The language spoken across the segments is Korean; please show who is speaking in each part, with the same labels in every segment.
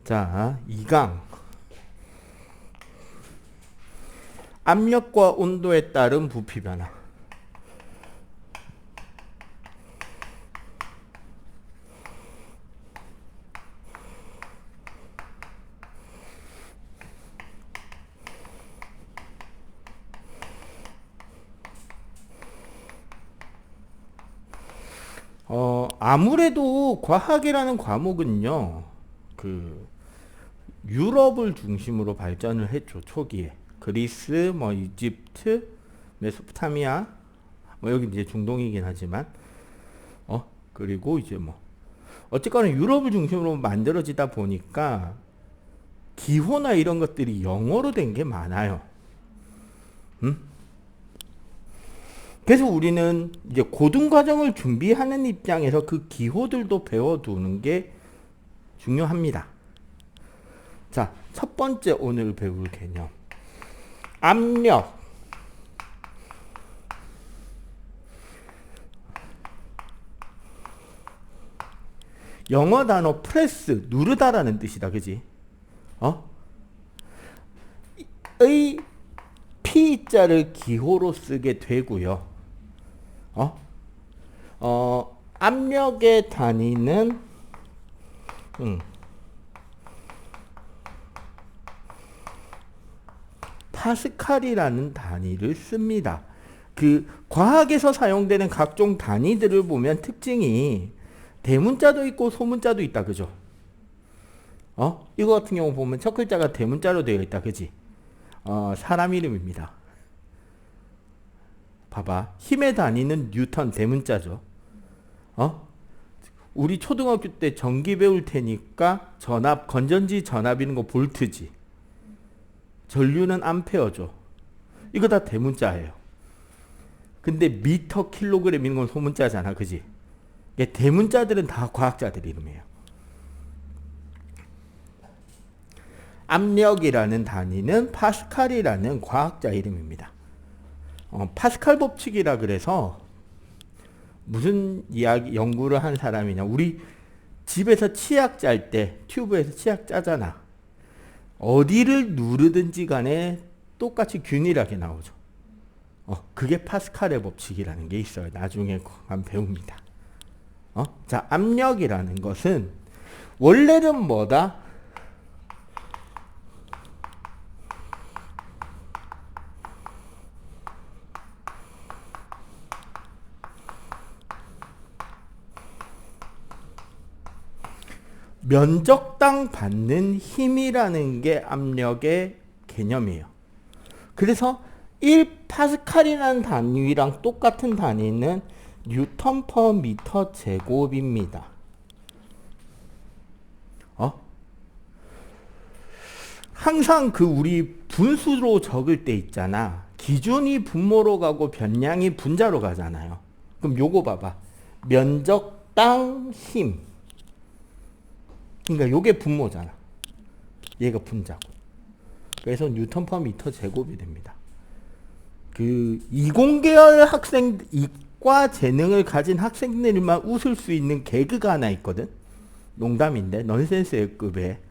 Speaker 1: 자, 2강. 압력과 온도에 따른 부피 변화. 아무래도 과학이라는 과목은요, 유럽을 중심으로 발전을 했죠, 초기에. 그리스, 이집트, 메소포타미아, 여기 이제 중동이긴 하지만, 그리고 이제 어쨌거나 유럽을 중심으로 만들어지다 보니까, 기호나 이런 것들이 영어로 된 게 많아요. 그래서 우리는 이제 고등과정을 준비하는 입장에서 그 기호들도 배워두는 게 중요합니다. 자, 첫 번째 오늘 배울 개념. 압력. 영어 단어 프레스, 누르다라는 뜻이다. 그지? 의 P자를 기호로 쓰게 되고요. 압력의 단위는 파스칼이라는 단위를 씁니다. 그 과학에서 사용되는 각종 단위들을 보면 특징이 대문자도 있고 소문자도 있다. 그죠? 이거 같은 경우 보면 첫 글자가 대문자로 되어 있다. 그지? 사람 이름입니다. 봐봐. 힘의 단위는 뉴턴 대문자죠. 우리 초등학교 때 전기 배울 테니까 전압, 건전지 전압이는 거 볼트지. 전류는 암페어죠. 이거 다 대문자예요. 근데 미터, 킬로그램 이런 건 소문자잖아. 그지? 대문자들은 다 과학자들 이름이에요. 압력이라는 단위는 파스칼이라는 과학자 이름입니다. 파스칼 법칙이라 그래서 무슨 이야기 연구를 한 사람이냐, 우리 집에서 치약 짤 때 튜브에서 치약 짜잖아. 어디를 누르든지 간에 똑같이 균일하게 나오죠. 그게 파스칼의 법칙이라는 게 있어요. 나중에 한번 배웁니다. 자, 압력이라는 것은 원래는 뭐다? 면적당 받는 힘이라는 게 압력의 개념이에요. 그래서 1파스칼이라는 단위랑 똑같은 단위는 뉴턴 퍼 미터 제곱입니다. 항상 우리 분수로 적을 때 있잖아. 기준이 분모로 가고 변량이 분자로 가잖아요. 그럼 요거 봐봐. 면적당 힘. 그러니까 요게 분모잖아. 얘가 분자고. 그래서 뉴턴 퍼 미터 제곱이 됩니다. 이공계열 학생, 이과 재능을 가진 학생들만 웃을 수 있는 개그가 하나 있거든. 농담인데 넌센스급에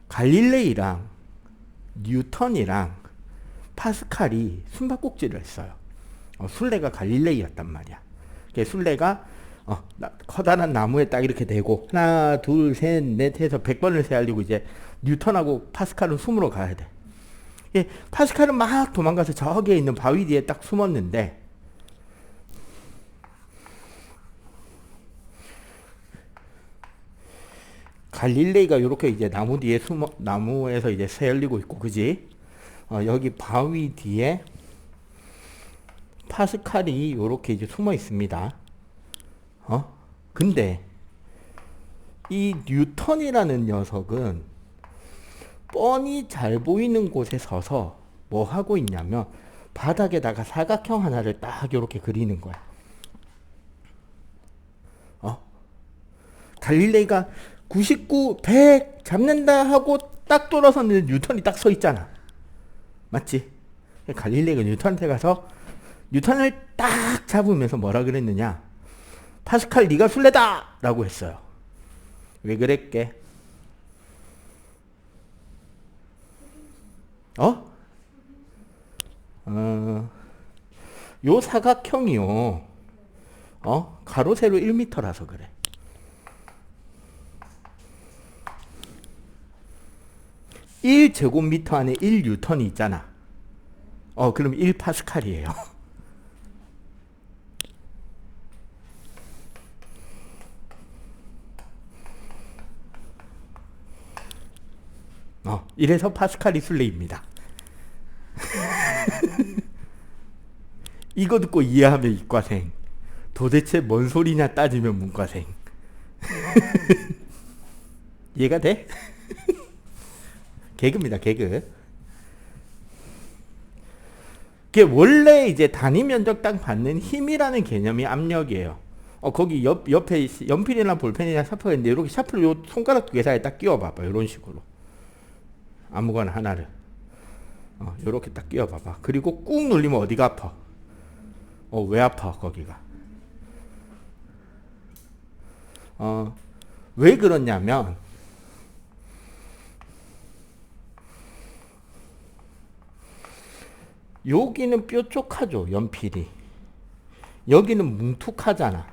Speaker 1: 갈릴레이랑 뉴턴이랑 파스칼이 숨바꼭질을 했어요. 술래가 갈릴레이였단 말이야. 술래가 커다란 나무에 딱 이렇게 대고 하나 둘 셋 넷 해서 100번을 세알리고 이제 뉴턴하고 파스칼은 숨으러 가야 돼. 파스칼은 막 도망가서 저기에 있는 바위 뒤에 딱 숨었는데 갈릴레이가 이렇게 이제 나무 뒤에 나무에서 이제 세알리고 있고, 그지? 여기 바위 뒤에 파스칼이 이렇게 이제 숨어 있습니다. 근데 이 뉴턴이라는 녀석은 뻔히 잘 보이는 곳에 서서 뭐 하고 있냐면 바닥에다가 사각형 하나를 딱 이렇게 그리는 거야. 갈릴레이가 99, 100 잡는다 하고 딱 돌아섰는데 뉴턴이 딱 서 있잖아. 맞지? 갈릴레이가 뉴턴한테 가서 뉴턴을 딱 잡으면서 뭐라 그랬느냐? 파스칼 네가 술래다! 라고 했어요. 왜 그랬게? 어? 요 사각형이요. 가로 세로 1m라서 그래. 1제곱미터 안에 1뉴턴이 있잖아. 그럼 1파스칼이에요. 이래서 파스칼이 순례입니다. 이거 듣고 이해하면 이과생. 도대체 뭔 소리냐 따지면 문과생. 이해가 돼? 개그입니다, 개그. 그게 원래 이제 단위 면적당 받는 힘이라는 개념이 압력이에요. 거기 옆에 연필이나 볼펜이나 샤프가 있는데 이렇게 샤프를 요 손가락 두 개 사이에 딱 끼워봐봐. 이런 식으로. 아무거나 하나를. 요렇게 딱 끼워봐봐. 그리고 꾹 눌리면 어디가 아파? 왜 아파, 거기가? 왜 그러냐면, 여기는 뾰족하죠, 연필이. 여기는 뭉툭하잖아.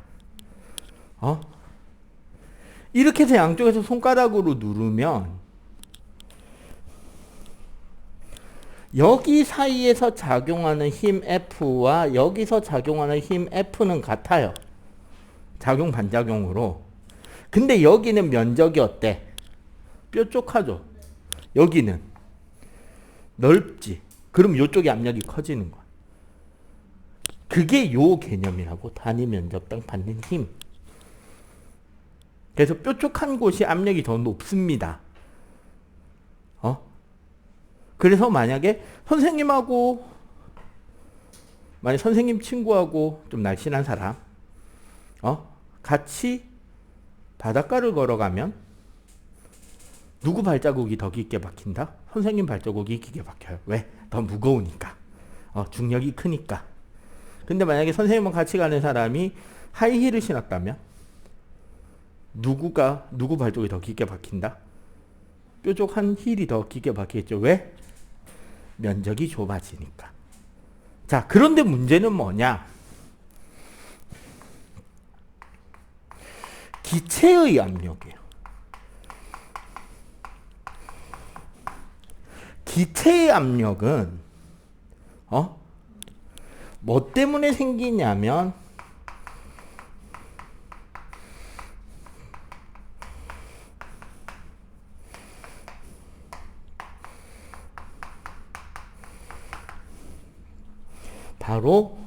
Speaker 1: 이렇게 해서 양쪽에서 손가락으로 누르면 여기 사이에서 작용하는 힘 F와 여기서 작용하는 힘 F는 같아요. 작용 반작용으로. 근데 여기는 면적이 어때? 뾰족하죠. 여기는 넓지. 그럼 이쪽의 압력이 커지는 거야. 그게 요 개념이라고. 단위 면적당 받는 힘. 그래서 뾰족한 곳이 압력이 더 높습니다. 그래서 만약에 선생님 친구하고 좀 날씬한 사람, 같이 바닷가를 걸어가면 누구 발자국이 더 깊게 박힌다? 선생님 발자국이 깊게 박혀요. 왜? 더 무거우니까. 중력이 크니까. 근데 만약에 선생님과 같이 가는 사람이 하이힐을 신었다면 누구 발자국이 더 깊게 박힌다? 뾰족한 힐이 더 깊게 박히겠죠. 왜? 면적이 좁아지니까. 자, 그런데 문제는 뭐냐? 기체의 압력이에요. 기체의 압력은 뭐 때문에 생기냐면 바로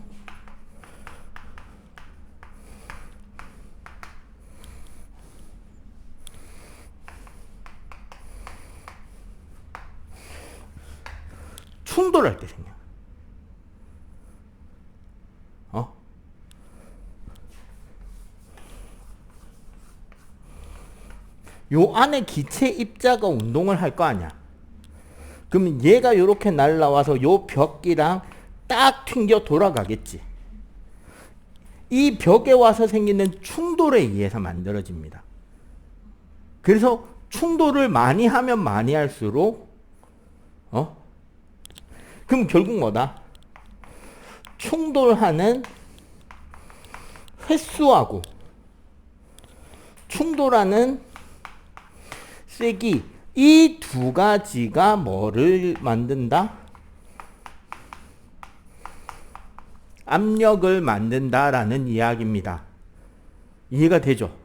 Speaker 1: 충돌할 때 생겨. 요 안에 기체 입자가 운동을 할 거 아니야. 그럼 얘가 이렇게 날라와서 요 벽이랑 딱 튕겨 돌아가겠지. 이 벽에 와서 생기는 충돌에 의해서 만들어집니다. 그래서 충돌을 많이 하면 많이 할수록 그럼 결국 뭐다? 충돌하는 횟수하고 충돌하는 세기, 이 두 가지가 뭐를 만든다? 압력을 만든다라는 이야기입니다. 이해가 되죠?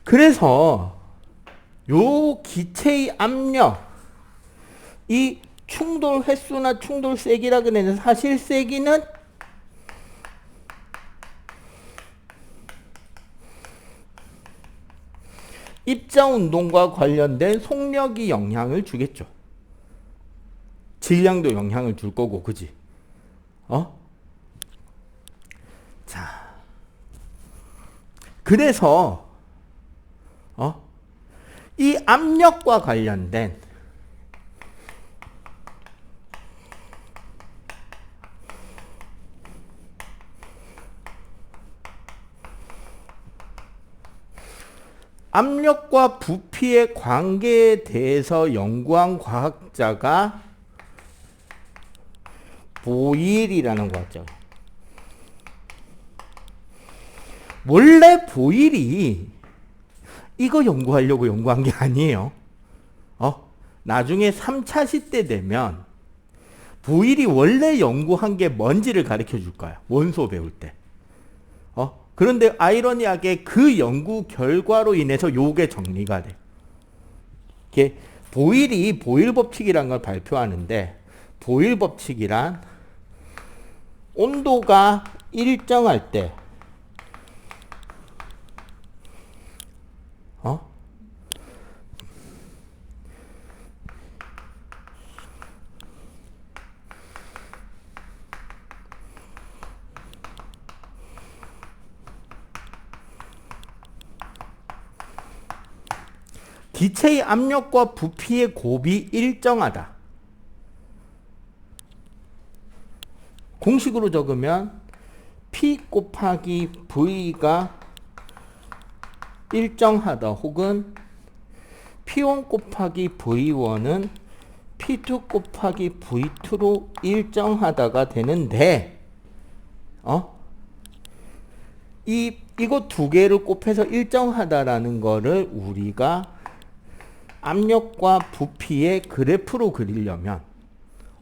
Speaker 1: 그래서 요 기체의 압력, 이 충돌 횟수나 충돌 세기라 그러는 사실 세기는 입자 운동과 관련된 속력이 영향을 주겠죠. 질량도 영향을 줄 거고, 그지? 자, 그래서 이 압력과 관련된 압력과 부피의 관계에 대해서 연구한 과학자가 보일이라는 과학자. 원래 보일이 이거 연구하려고 연구한 게 아니에요. 나중에 3차 시대 되면 보일이 원래 연구한 게 뭔지를 가르쳐 줄 거야. 원소 배울 때. 그런데 아이러니하게 그 연구 결과로 인해서 요게 정리가 돼. 이게 보일이 보일 법칙이라는 걸 발표하는데, 보일 법칙이란 온도가 일정할 때 기체의 압력과 부피의 곱이 일정하다. 공식으로 적으면 P 곱하기 V가 일정하다, 혹은 P1 곱하기 V1은 P2 곱하기 V2로 일정하다가 되는데, 이거 두 개를 곱해서 일정하다라는 거를 우리가 압력과 부피의 그래프로 그리려면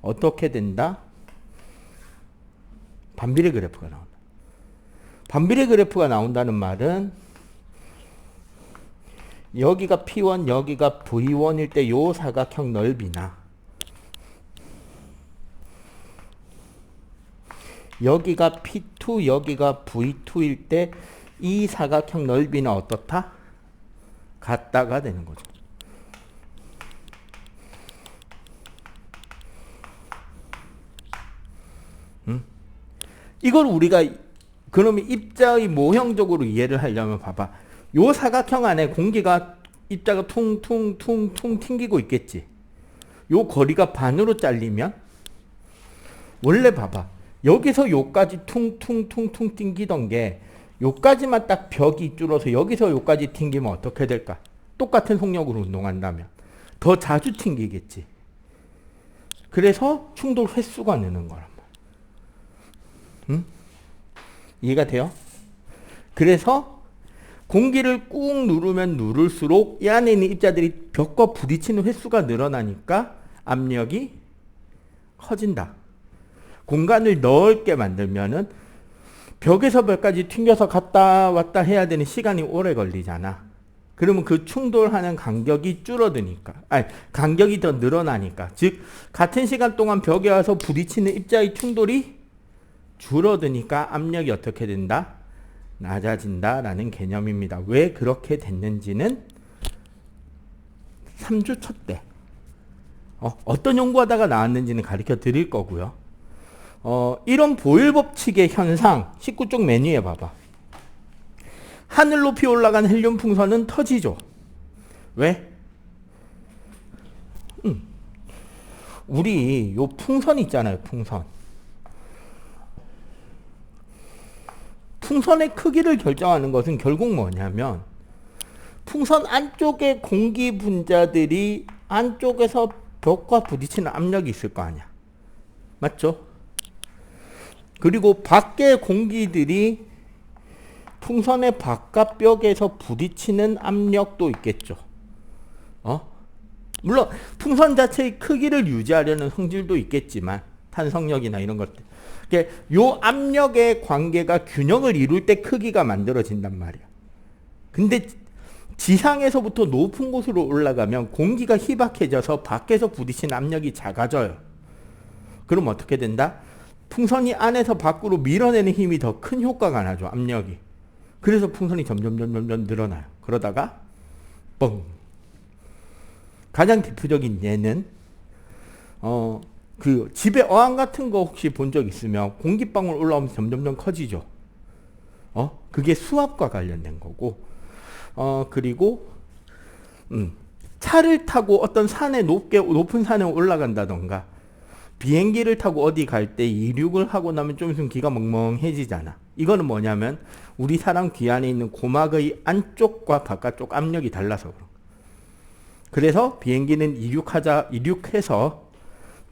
Speaker 1: 어떻게 된다? 반비례 그래프가 나온다. 반비례 그래프가 나온다는 말은 여기가 P1, 여기가 V1일 때 요 사각형 넓이나, 여기가 P2, 여기가 V2일 때 이 사각형 넓이는 어떻다? 같다가 되는 거죠. 이걸 우리가 그러면 입자의 모형적으로 이해를 하려면 봐봐. 요 사각형 안에 공기가 입자가 퉁퉁퉁퉁 튕기고 있겠지. 요 거리가 반으로 잘리면 원래 봐봐. 여기서 요까지 퉁퉁퉁퉁 튕기던 게 요까지만 딱 벽이 줄어서 여기서 요까지 튕기면 어떻게 될까? 똑같은 속력으로 운동한다면 더 자주 튕기겠지. 그래서 충돌 횟수가 느는 거란 말이야. 이해가 돼요? 그래서 공기를 꾹 누르면 누를수록 이 안에 있는 입자들이 벽과 부딪히는 횟수가 늘어나니까 압력이 커진다. 공간을 넓게 만들면은 벽에서 벽까지 튕겨서 갔다 왔다 해야 되는 시간이 오래 걸리잖아. 그러면 그 충돌하는 간격이 줄어드니까, 간격이 더 늘어나니까, 즉 같은 시간 동안 벽에 와서 부딪히는 입자의 충돌이 줄어드니까 압력이 어떻게 된다? 낮아진다라는 개념입니다. 왜 그렇게 됐는지는 3주 첫 때 어떤 연구하다가 나왔는지는 가르쳐 드릴 거고요. 이런 보일 법칙의 현상 19쪽 메뉴에 봐봐. 하늘 높이 올라간 헬륨 풍선은 터지죠. 왜? 우리 요 풍선 있잖아요. 풍선의 크기를 결정하는 것은 결국 뭐냐면 풍선 안쪽에 공기 분자들이 안쪽에서 벽과 부딪히는 압력이 있을 거 아니야. 맞죠? 그리고 밖의 공기들이 풍선의 바깥 벽에서 부딪히는 압력도 있겠죠. 물론 풍선 자체의 크기를 유지하려는 성질도 있겠지만 탄성력이나 이런 것들. 요 압력의 관계가 균형을 이룰 때 크기가 만들어진단 말이야. 근데 지상에서부터 높은 곳으로 올라가면 공기가 희박해져서 밖에서 부딪히는 압력이 작아져요. 그럼 어떻게 된다? 풍선이 안에서 밖으로 밀어내는 힘이 더 큰 효과가 나죠. 압력이. 그래서 풍선이 점점 늘어나요. 그러다가 뻥. 가장 대표적인 예는 그 집에 어항 같은 거 혹시 본 적 있으면 공기방울 올라오면서 점점 커지죠. 그게 수압과 관련된 거고. 그리고 차를 타고 어떤 산에 높은 산에 올라간다던가 비행기를 타고 어디 갈 때 이륙을 하고 나면 좀 있으면 기가 멍멍해지잖아. 이거는 뭐냐면 우리 사람 귀 안에 있는 고막의 안쪽과 바깥쪽 압력이 달라서 그런 거예요. 그래서 비행기는 이륙해서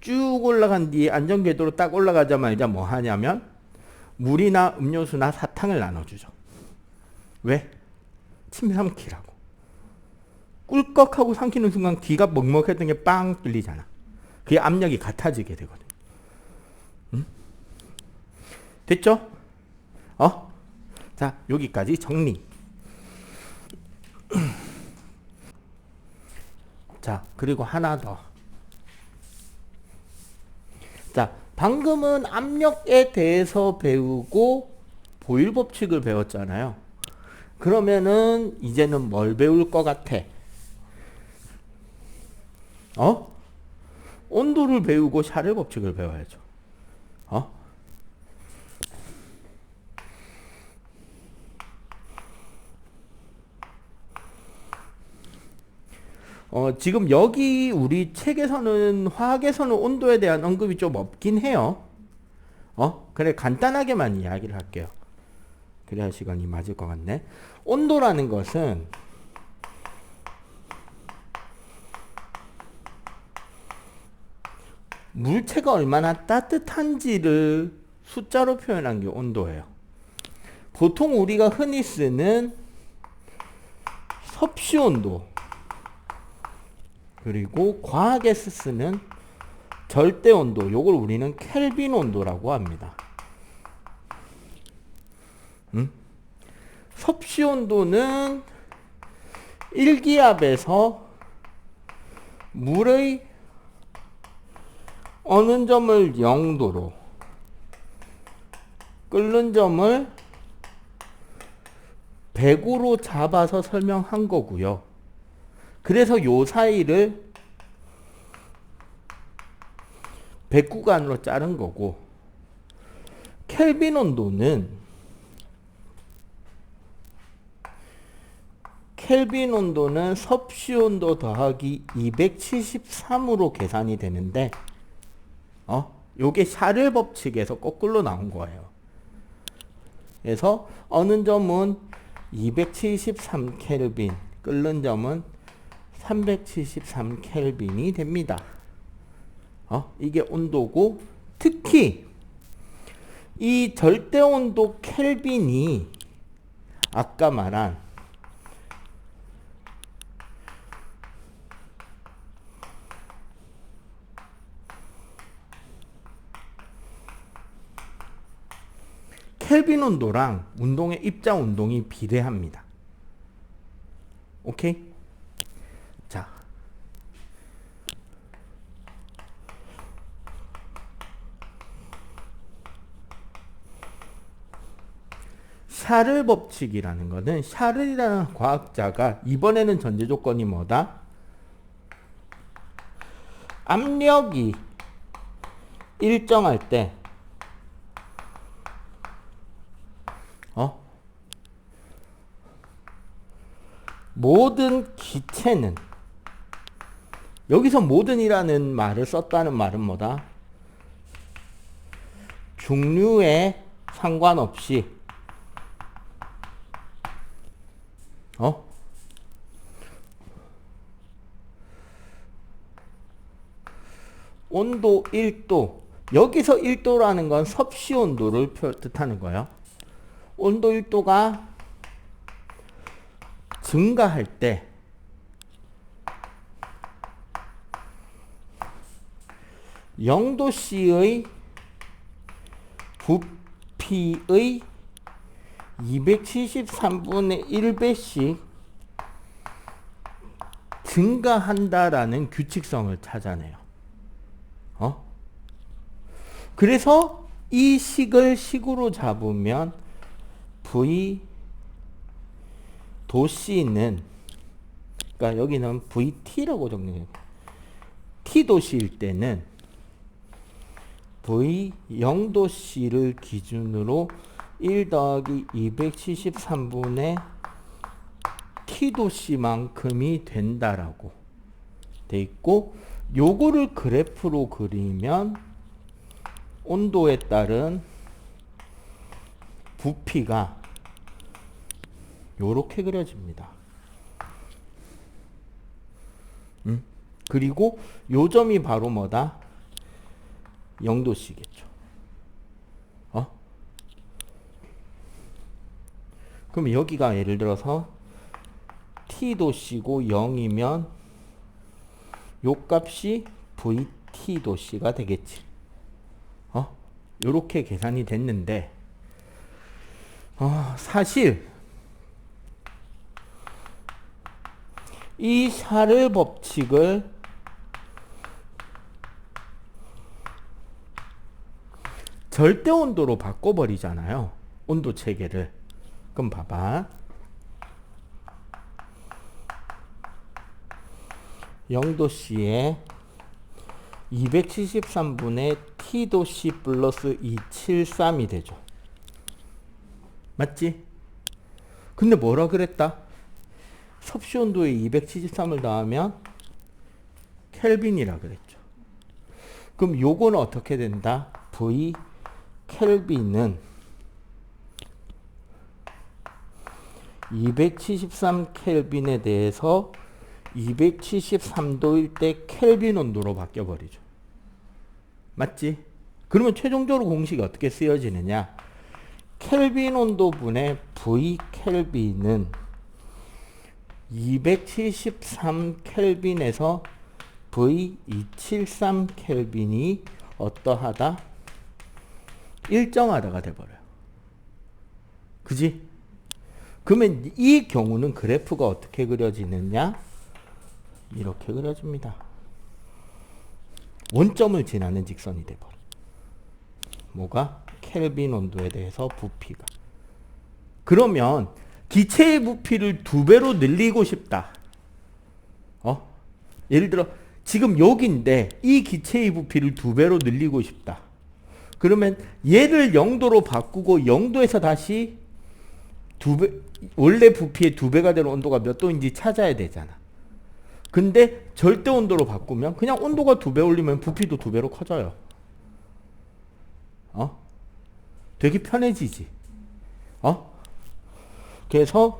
Speaker 1: 쭉 올라간 뒤에 안전궤도로 딱 올라가자마자 뭐 하냐면 물이나 음료수나 사탕을 나눠주죠. 왜? 침 삼키라고. 꿀꺽하고 삼키는 순간 귀가 먹먹했던 게 빵 뚫리잖아. 그게 압력이 같아지게 되거든. 응? 됐죠? 자, 여기까지 정리. 자, 그리고 하나 더. 자, 방금은 압력에 대해서 배우고 보일 법칙을 배웠잖아요. 그러면은 이제는 뭘 배울 것 같아? 온도를 배우고 샤를 법칙을 배워야죠. 지금 여기 우리 책에서는 화학에서는 온도에 대한 언급이 좀 없긴 해요. 그래 간단하게만 이야기를 할게요. 그래야 시간이 맞을 것 같네. 온도라는 것은 물체가 얼마나 따뜻한지를 숫자로 표현한 게 온도예요. 보통 우리가 흔히 쓰는 섭씨 온도 그리고 과학에서 쓰는 절대 온도, 요걸 우리는 켈빈 온도라고 합니다. 섭씨 온도는 1기압에서 물의 어느 점을 0도로 끓는 점을 100으로 잡아서 설명한 거고요. 그래서 요 사이를 100구간으로 자른 거고, 켈빈 온도는 섭씨 온도 더하기 273으로 계산이 되는데 요게 샤를 법칙에서 거꾸로 나온 거예요. 그래서 어느 점은 273 켈빈, 끓는 점은 373 켈빈이 됩니다. 이게 온도고, 특히 이 절대 온도 켈빈이 아까 말한 켈빈 온도랑 운동의 입자 운동이 비례합니다. 오케이? 자. 샤를 법칙이라는 것은 샤를이라는 과학자가 이번에는 전제 조건이 뭐다? 압력이 일정할 때 모든 기체는, 여기서 모든이라는 말을 썼다는 말은 뭐다? 중류에 상관없이 온도 1도, 여기서 1도라는 건 섭씨 온도를 뜻하는 거예요. 온도 1도가 증가할 때 (0도씨의) 부피의 273분의 1배씩 증가한다라는 규칙성을 찾아내요. 그래서 이 식을 식으로 잡으면 V 도씨는, 그러니까 여기는 VT라고 적는, T도씨일 때는 V 0도씨를 기준으로 1 더하기 273분의 T도씨만큼이 된다라고 돼 있고, 요거를 그래프로 그리면 온도에 따른 부피가 요렇게 그려집니다. 그리고 요 점이 바로 뭐다? 0도씨겠죠. 그럼 여기가 예를 들어서 t도씨고 0이면 요 값이 vt도씨가 되겠지. 요렇게 계산이 됐는데 사실 이 샤를 법칙을 절대 온도로 바꿔버리잖아요. 온도 체계를. 그럼 봐봐. 0도씨에 273분의 t도씨 플러스 273이 되죠. 맞지? 근데 뭐라 그랬다? 섭씨 온도에 273을 더하면 켈빈이라 그랬죠. 그럼 요거는 어떻게 된다? V 켈빈은 273 켈빈에 대해서 273도일 때 켈빈 온도로 바뀌어버리죠. 맞지? 그러면 최종적으로 공식이 어떻게 쓰여지느냐? 켈빈 온도분의 V 켈빈은 273 켈빈에서 V273 켈빈이 어떠하다? 일정하다가 돼버려요. 그지? 그러면 이 경우는 그래프가 어떻게 그려지느냐? 이렇게 그려집니다. 원점을 지나는 직선이 돼버려. 뭐가? 켈빈 온도에 대해서 부피가. 그러면 기체의 부피를 2배로 늘리고 싶다. 예를 들어 지금 여기인데 이 기체의 부피를 2배로 늘리고 싶다. 그러면 얘를 0도로 바꾸고 0도에서 다시 2배, 원래 부피의 2배가 되는 온도가 몇 도인지 찾아야 되잖아. 근데 절대 온도로 바꾸면 그냥 온도가 2배 올리면 부피도 2배로 커져요. 되게 편해지지. 그래서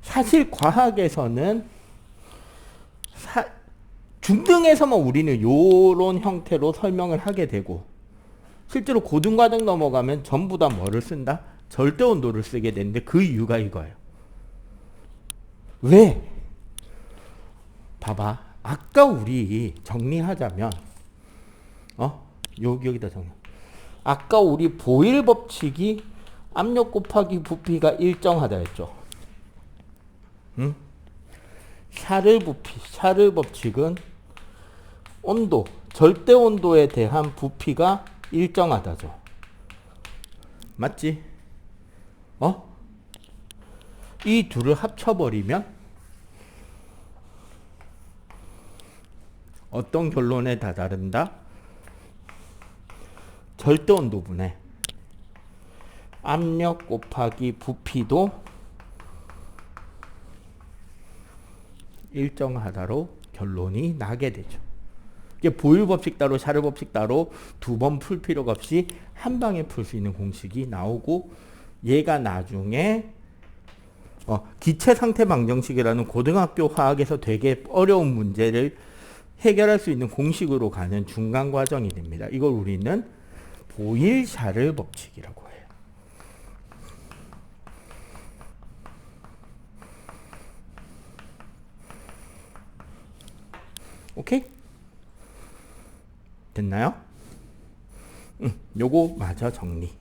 Speaker 1: 사실 과학에서는 중등에서만 우리는 요런 형태로 설명을 하게 되고 실제로 고등과정 넘어가면 전부 다 뭐를 쓴다? 절대 온도를 쓰게 되는데 그 이유가 이거예요. 왜? 봐봐. 아까 우리 정리하자면 여기다 정리. 아까 우리 보일 법칙이 압력 곱하기 부피가 일정하다 했죠. 응? 샤를 법칙은 온도, 절대 온도에 대한 부피가 일정하다죠. 맞지? 이 둘을 합쳐버리면 어떤 결론에 다다른다? 절대 온도분의 압력 곱하기 부피도 일정하다로 결론이 나게 되죠. 이게 보일 법칙 따로 샤를 법칙 따로 2번 풀 필요가 없이 한 방에 풀 수 있는 공식이 나오고 얘가 나중에 기체 상태 방정식이라는 고등학교 화학에서 되게 어려운 문제를 해결할 수 있는 공식으로 가는 중간 과정이 됩니다. 이걸 우리는 보일 샤를 법칙이라고 해요. 오케이? 됐나요? 요거 마저 정리.